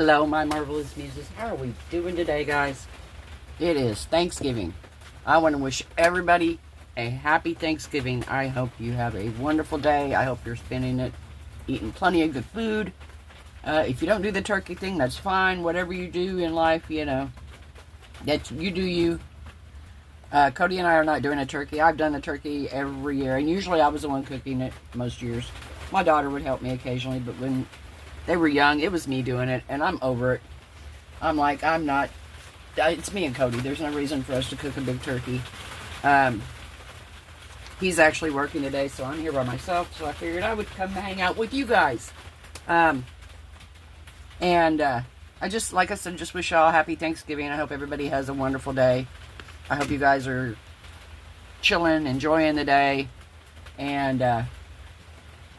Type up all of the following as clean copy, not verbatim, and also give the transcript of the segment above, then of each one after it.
Hello, my marvelous muses. How are we doing today, guys? It is Thanksgiving. I want to wish everybody a happy Thanksgiving. I hope you have a wonderful day. I hope you're spending it eating plenty of good food. If you don't do the turkey thing, that's fine. Whatever you do in life, you know, that you do you. Cody and I are not doing a turkey. I've done the turkey every year, and usually I was the one cooking it most years. My daughter would help me occasionally, but when they were young, it was me doing it, and I'm over it. I'm like, I'm not, it's me and Cody. There's no reason for us to cook a big turkey. He's actually working today, so I'm here by myself, so I figured I would come hang out with you guys. I just, like I said, just wish y'all a happy Thanksgiving. I hope everybody has a wonderful day. I hope you guys are chilling, enjoying the day. And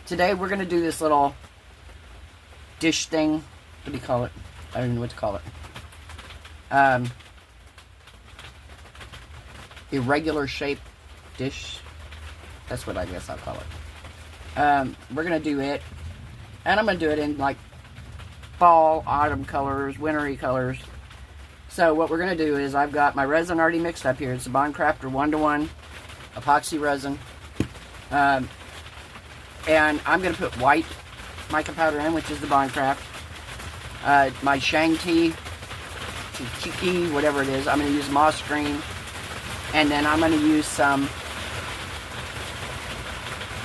today we're going to do this little dish thing. What do you call it? I don't know what to call it. Irregular shaped dish. That's what I guess I'll call it. We're going to do it. And I'm going to do it in like fall, autumn colors, wintry colors. So what we're going to do is I've got my resin already mixed up here. It's a Bond Crafter 1-to-1 epoxy resin. And I'm going to put white mica powder in, which is the Bond Craft. My Shang Tea, Chiki, whatever it is. I'm going to use moss green. And then I'm going to use some,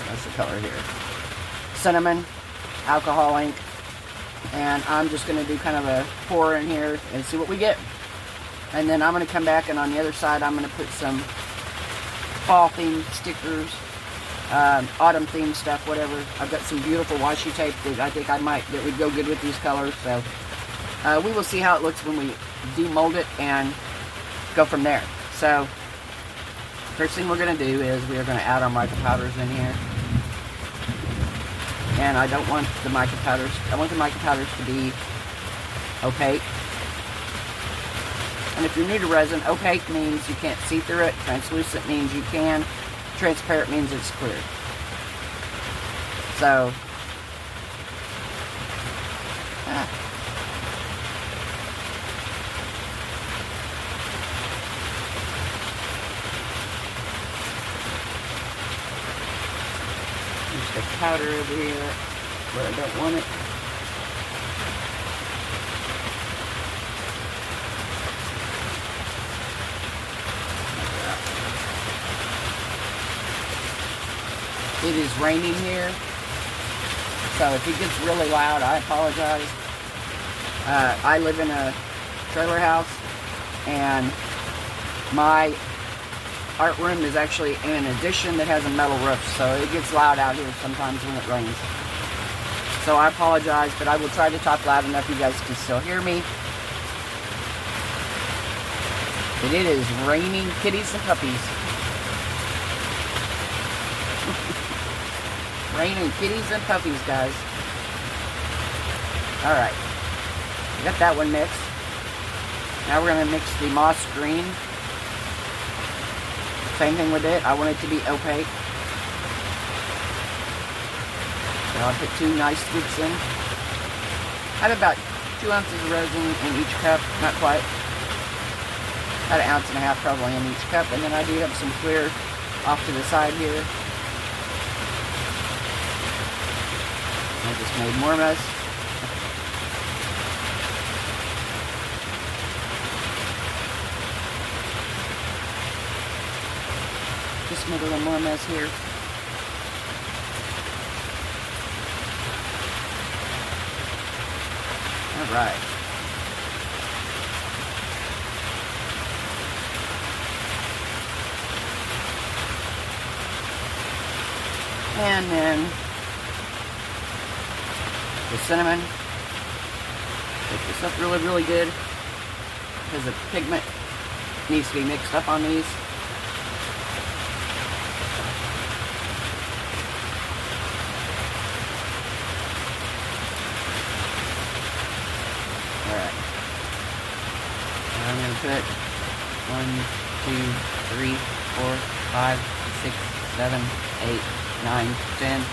what's the color here? Cinnamon, alcohol ink. And I'm just going to do kind of a pour in here and see what we get. And then I'm going to come back, and on the other side I'm going to put some fall themed stickers, autumn themed stuff, whatever. I've got some beautiful washi tape that I think that would go good with these colors. So we will see how it looks when we demold it and go from there. So first thing we're going to do is we are going to add our mica powders in here. And I don't want the mica powders, I want the mica powders to be opaque. And if you're new to resin, opaque means you can't see through it. Translucent means you can. Transparent means it's clear. So, the powder over here where I don't want it. It is raining here, so if it gets really loud, I apologize. I live in a trailer house, and my art room is actually in an addition that has a metal roof, so it gets loud out here sometimes when it rains. So I apologize, but I will try to talk loud enough you guys can still hear me. But it is raining kitties and puppies. Raining kitties and puppies, guys. Alright. Got that one mixed. Now we're going to mix the moss green. Same thing with it. I want it to be opaque. So I'll put 2 nice scoops in. I have about 2 ounces of resin in each cup. Not quite. About 1.5 ounces probably in each cup. And then I do have some clear off to the side here. I just made more mess. Just made a little more mess here. Alright. And then the cinnamon. Pick this up really, really good because the pigment needs to be mixed up on these. Alright. I'm going to put 1, 2, 3, 4, 5, 6, 7, 8, 9, 10.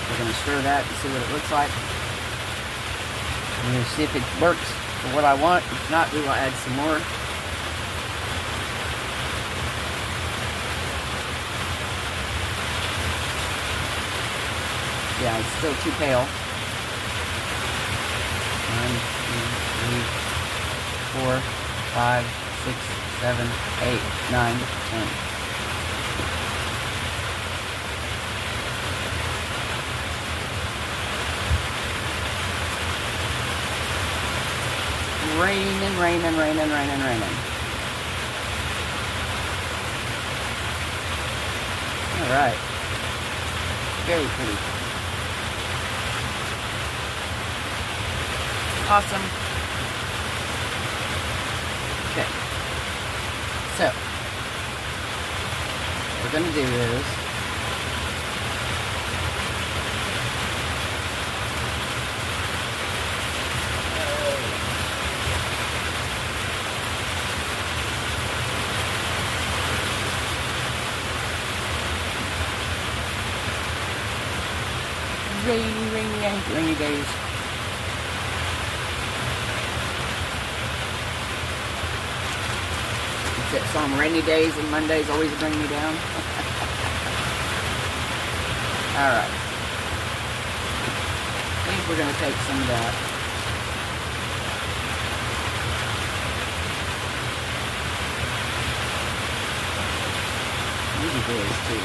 We're going to stir that and see what it looks like. I'm going to see if it works for what I want. If not, we will add some more. Yeah, it's still too pale. 1, 2, 3, 4, 5, 6, 7, 8, 9, 10. Raining, raining, raining, raining, raining. Alright. Very pretty. Awesome. Okay. So, what we're going to do is rainy days. It's that song, rainy days and Mondays always bring me down. Alright. I think we're going to take some of that. These boys too.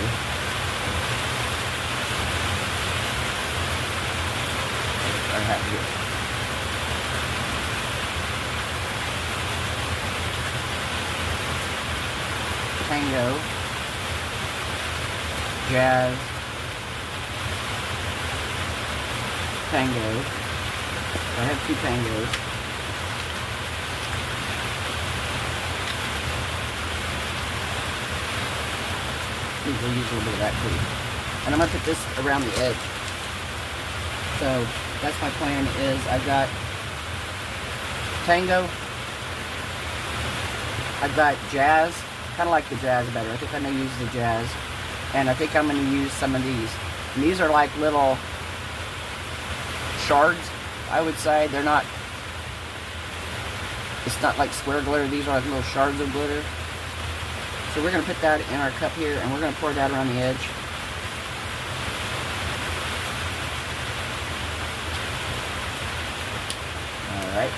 I have here. Tango, jazz, tango. I have 2 tangos. We'll use a little bit of that too. And I'm going to put this around the edge. So that's my plan is I've got tango, I've got jazz, kind of like the jazz better. I think I'm going to use the jazz, and I think I'm going to use some of these. And these are like little shards, I would say. They're not, it's not like square glitter. These are like little shards of glitter. So we're going to put that in our cup here, and we're going to pour that around the edge. Alright.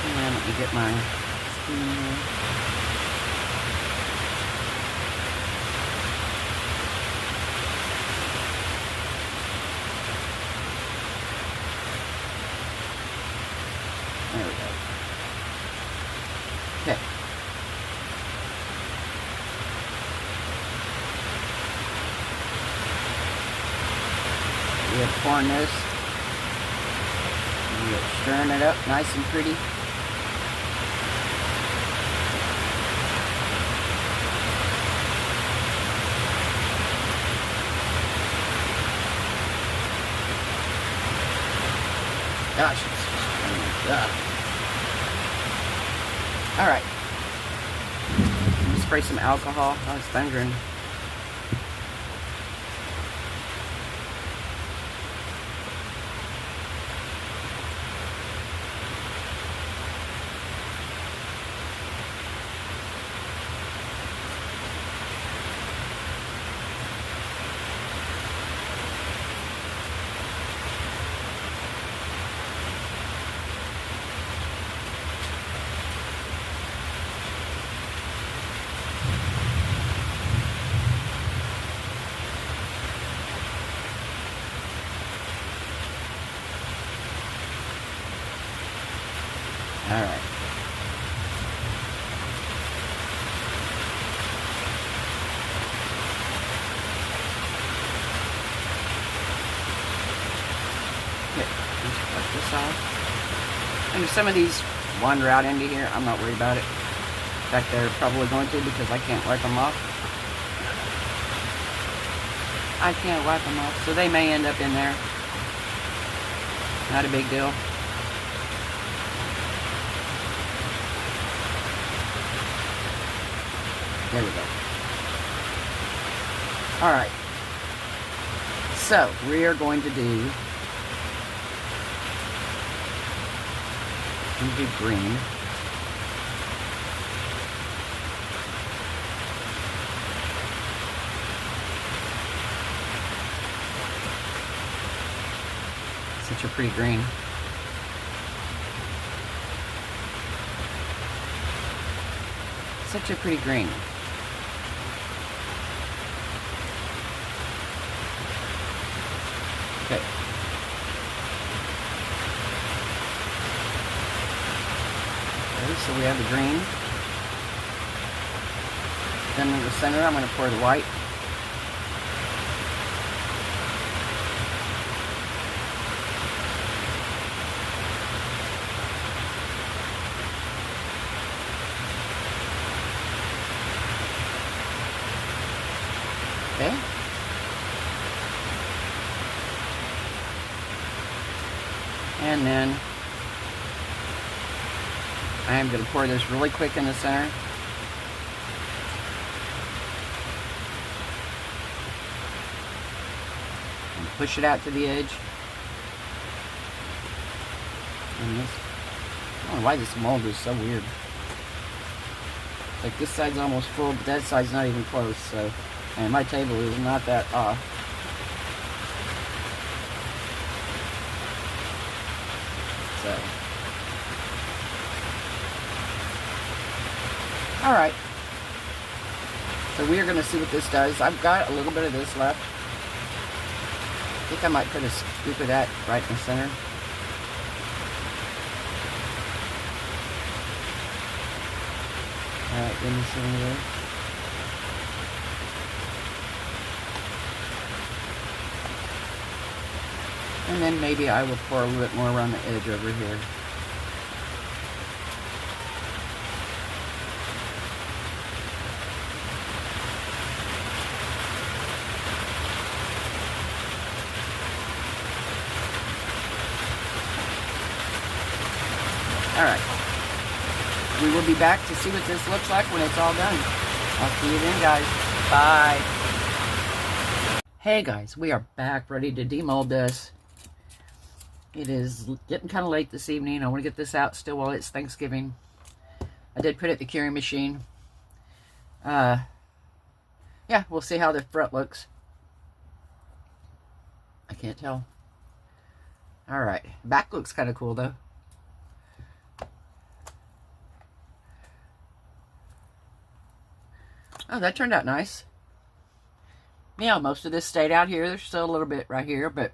And let me get my spoon here. There we go. Okay. We have pouring this. We are stirring it up nice and pretty. Gosh, it's alright. Spray some alcohol. Oh, it's thundering. All right. Okay, let's cut this off. And if some of these wander out into here, I'm not worried about it. In fact, they're probably going to because I can't wipe them off. I can't wipe them off, so they may end up in there. Not a big deal. There we go. Alright. So, we are going to do green. Such a pretty green. Such a pretty green. Okay. Okay, so we have the green. Then in the center, I'm going to pour the white. Okay. And then I am going to pour this really quick in the center. And push it out to the edge. And this, I don't know why this mold is so weird. Like this side's almost full, but that side's not even close, so. And my table is not that off. So. Alright. So we are going to see what this does. I've got a little bit of this left. I think I might put a scoop of that right in the center. Alright, in the center there. And then maybe I will pour a little bit more around the edge over here. Alright. We will be back to see what this looks like when it's all done. I'll see you then, guys. Bye. Hey guys, we are back ready to demold this. It is getting kind of late this evening. I want to get this out still while it's Thanksgiving. I did put it in the curing machine. Yeah, we'll see how the front looks. I can't tell. Alright, back looks kind of cool though. Oh, that turned out nice. Yeah, most of this stayed out here. There's still a little bit right here, but...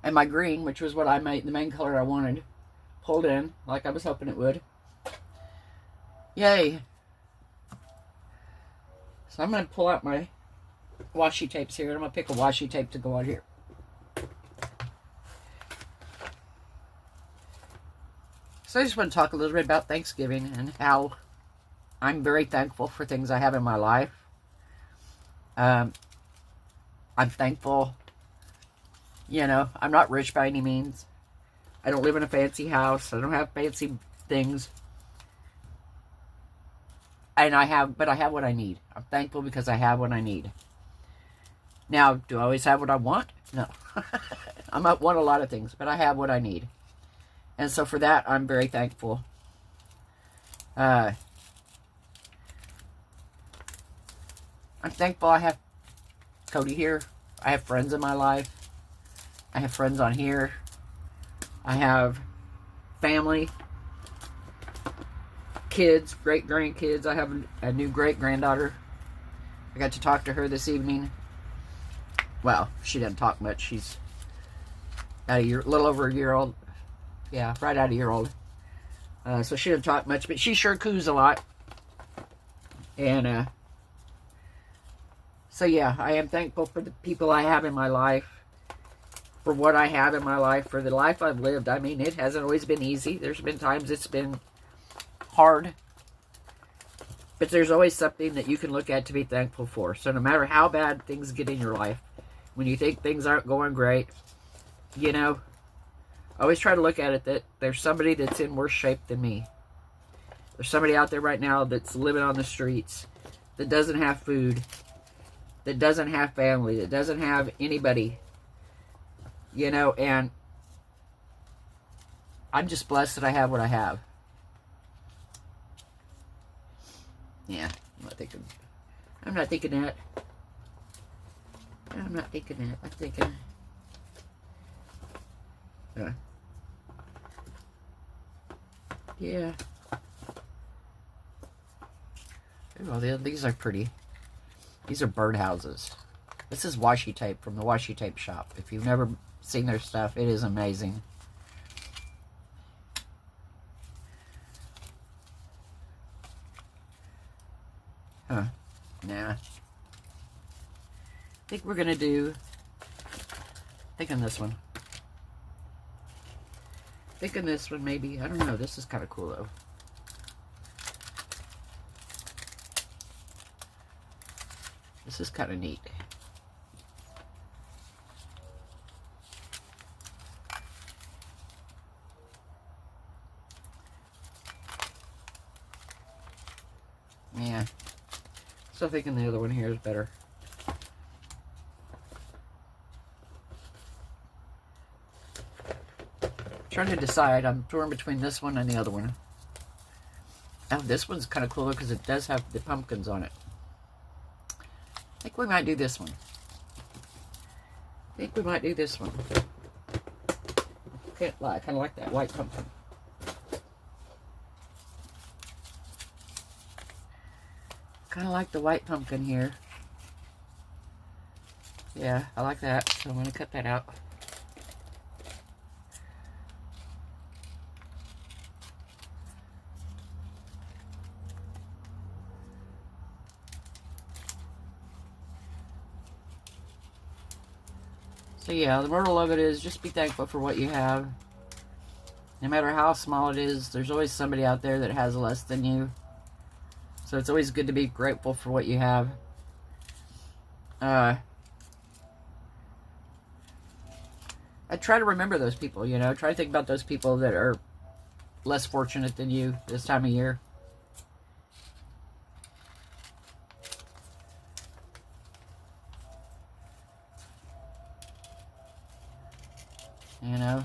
And my green, which was what I made, the main color I wanted, pulled in like I was hoping it would. Yay. So I'm going to pull out my washi tapes here. I'm going to pick a washi tape to go on here. So I just want to talk a little bit about Thanksgiving and how I'm very thankful for things I have in my life. I'm thankful. You know, I'm not rich by any means. I don't live in a fancy house. I don't have fancy things. And but I have what I need. I'm thankful because I have what I need. Now, do I always have what I want? No. I might want a lot of things, but I have what I need. And so for that, I'm very thankful. I'm thankful I have Cody here. I have friends in my life. I have friends on here. I have family, kids, great-grandkids. I have a new great-granddaughter. I got to talk to her this evening. Well, she doesn't talk much. She's a little over a year old. Yeah, right out a year old. So she doesn't talk much, but she sure coos a lot. And, so yeah, I am thankful for the people I have in my life. For what I have in my life, for the life I've lived. I mean, it hasn't always been easy. There's been times it's been hard. But there's always something that you can look at to be thankful for. So no matter how bad things get in your life, when you think things aren't going great, you know, I always try to look at it that there's somebody that's in worse shape than me. There's somebody out there right now that's living on the streets, that doesn't have food, that doesn't have family, that doesn't have anybody You know, and I'm just blessed that I have what I have. Yeah, I'm not thinking that. I'm not thinking that. I'm thinking... yeah. Oh, these are pretty. These are birdhouses. This is washi tape from the washi tape shop. If you've never seen their stuff, it is amazing. Huh. Nah. I think we're gonna do... thinking this one. Thinking this one maybe. I don't know. This is kind of cool though. This is kind of neat. Yeah. Still thinking the other one here is better. Trying to decide. I'm torn between this one and the other one. Oh, this one's kind of cool because it does have the pumpkins on it. I think we might do this one. I think we might do this one. Can't lie, I kind of like that white pumpkin. Kind of like the white pumpkin here. Yeah, I like that. So I'm going to cut that out. So yeah, the moral of it is just be thankful for what you have. No matter how small it is, there's always somebody out there that has less than you. So it's always good to be grateful for what you have. I try to remember those people, you know. Try to think about those people that are less fortunate than you this time of year. You know,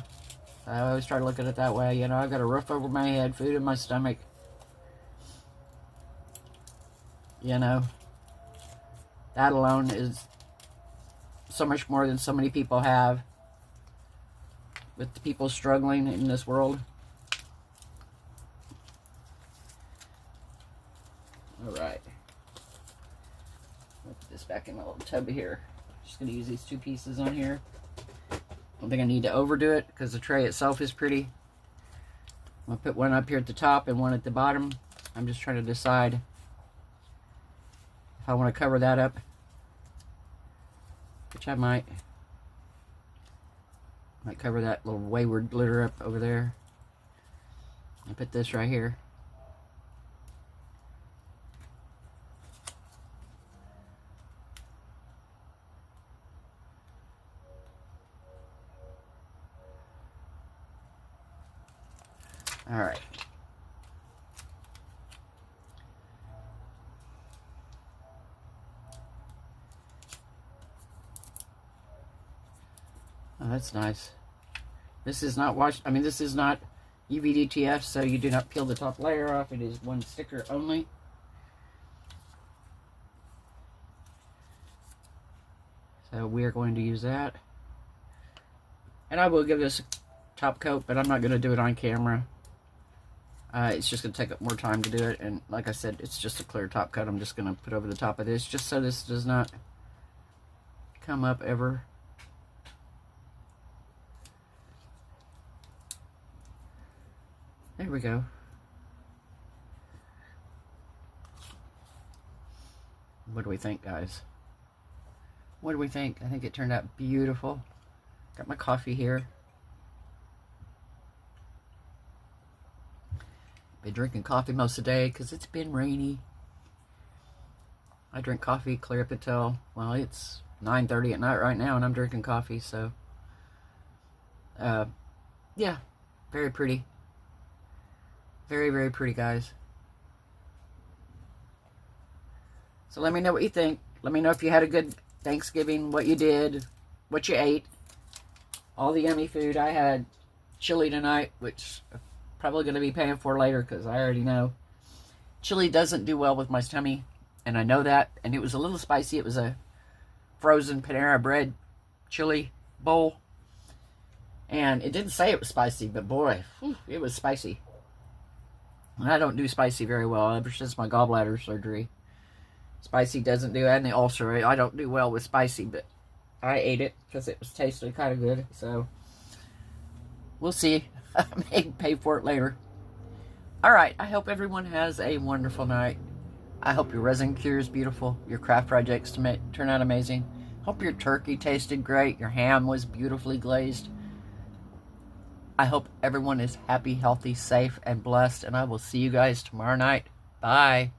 I always try to look at it that way. You know, I've got a roof over my head, food in my stomach. You know, that alone is so much more than so many people have with the people struggling in this world. Alright. Put this back in my little tub here. Just going to use these two pieces on here. I don't think I need to overdo it because the tray itself is pretty. I'm going to put one up here at the top and one at the bottom. I'm just trying to decide if I want to cover that up, which I might. Might cover that little wayward glitter up over there. And put this right here. All right. Oh, that's nice. This is not washed. I mean, this is not UV-DTF, so you do not peel the top layer off. It is one sticker only. So we are going to use that. And I will give this a top coat, but I'm not going to do it on camera. It's just going to take up more time to do it. And like I said, it's just a clear top coat. I'm just going to put over the top of this, just so this does not come up ever. There we go. What do we think, guys? What do we think? I think it turned out beautiful. Got my coffee here. Been drinking coffee most of the day because it's been rainy. I drink coffee clear up until, well, it's 9:30 at night right now, and I'm drinking coffee, so yeah, very pretty. Very, very pretty, guys. So let me know what you think. Let me know if you had a good Thanksgiving, what you did, what you ate. all the yummy food. I had chili tonight, which I'm probably going to be paying for later because I already know. Chili doesn't do well with my tummy, and I know that. And it was a little spicy. It was a frozen Panera Bread chili bowl. And it didn't say it was spicy, but boy, it was spicy. And I don't do spicy very well ever since my gallbladder surgery. Spicy doesn't do, and the ulcer, I don't do well with spicy, but I ate it because it was tasted kind of good. So we'll see. I may pay for it later. Alright, I hope everyone has a wonderful night. I hope your resin cure is beautiful, your craft projects turn out amazing. Hope your turkey tasted great, your ham was beautifully glazed. I hope everyone is happy, healthy, safe, and blessed, and I will see you guys tomorrow night. Bye.